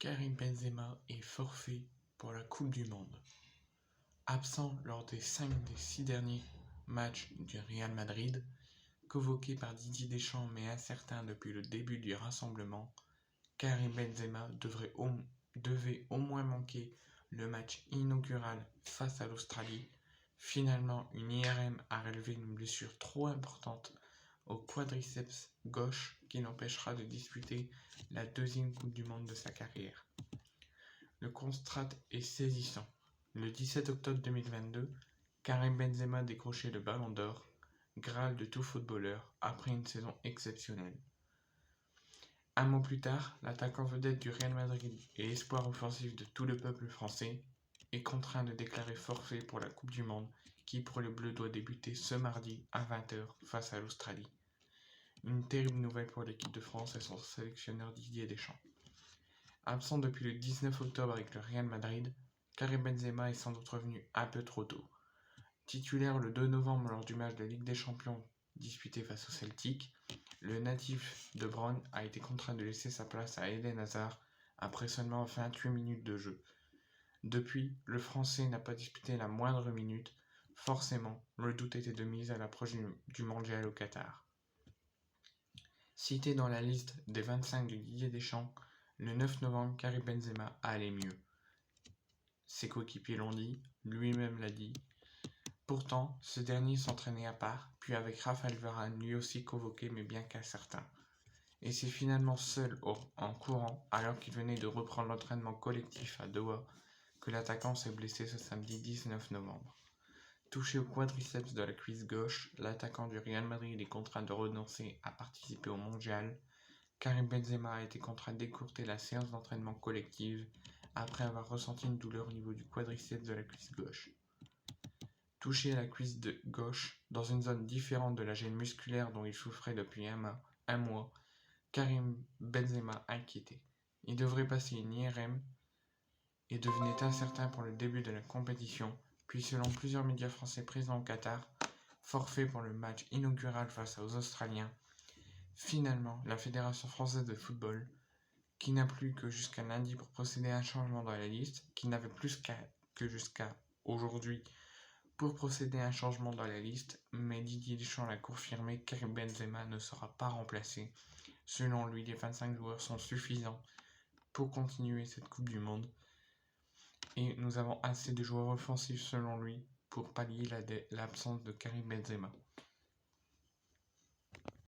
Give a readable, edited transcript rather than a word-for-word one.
Karim Benzema est forfait pour la Coupe du Monde. Absent lors des 5 des 6 derniers matchs du Real Madrid, convoqué par Didier Deschamps mais incertain depuis le début du rassemblement, Karim Benzema devait au moins manquer le match inaugural face à l'Australie. Finalement, une IRM a relevé une blessure trop importante au quadriceps gauche qui l'empêchera de disputer la deuxième Coupe du Monde de sa carrière. Le constat est saisissant. Le 17 octobre 2022, Karim Benzema décrochait le Ballon d'Or, Graal de tout footballeur, après une saison exceptionnelle. Un mois plus tard, l'attaquant vedette du Real Madrid et espoir offensif de tout le peuple français est contraint de déclarer forfait pour la Coupe du Monde qui pour les Bleus doit débuter ce mardi à 20h face à l'Australie. Une terrible nouvelle pour l'équipe de France et son sélectionneur Didier Deschamps. Absent depuis le 19 octobre avec le Real Madrid, Karim Benzema est sans doute revenu un peu trop tôt. Titulaire le 2 novembre lors du match de Ligue des Champions disputé face au Celtic, le natif de Brown a été contraint de laisser sa place à Eden Hazard après seulement 28 minutes de jeu. Depuis, le Français n'a pas disputé la moindre minute. Forcément, le doute était de mise à l'approche du mondial au Qatar. Cité dans la liste des 25 de Didier Deschamps, le 9 novembre, Karim Benzema allait mieux. Ses coéquipiers l'ont dit, lui-même l'a dit. Pourtant, ce dernier s'entraînait à part, puis avec Raphaël Varane, lui aussi convoqué mais bien qu'incertain. Et c'est finalement seul en courant, alors qu'il venait de reprendre l'entraînement collectif à Doha, que l'attaquant s'est blessé ce samedi 19 novembre. Touché au quadriceps de la cuisse gauche, l'attaquant du Real Madrid est contraint de renoncer à participer au mondial. Karim Benzema a été contraint d'écourter la séance d'entraînement collective après avoir ressenti une douleur au niveau du quadriceps de la cuisse gauche. Touché à la cuisse gauche, dans une zone différente de la gêne musculaire dont il souffrait depuis un mois, Karim Benzema inquiété. Il devrait passer une IRM et devenait incertain pour le début de la compétition, puis selon plusieurs médias français présents au Qatar, forfait pour le match inaugural face aux Australiens. Finalement, la Fédération française de football, qui n'a plus que jusqu'à lundi pour procéder à un changement dans la liste, qui n'avait plus que jusqu'à aujourd'hui pour procéder à un changement dans la liste, mais Didier Deschamps l'a confirmé, Karim Benzema ne sera pas remplacé. Selon lui, les 25 joueurs sont suffisants pour continuer cette Coupe du Monde. Et nous avons assez de joueurs offensifs selon lui pour pallier l'absence de Karim Benzema.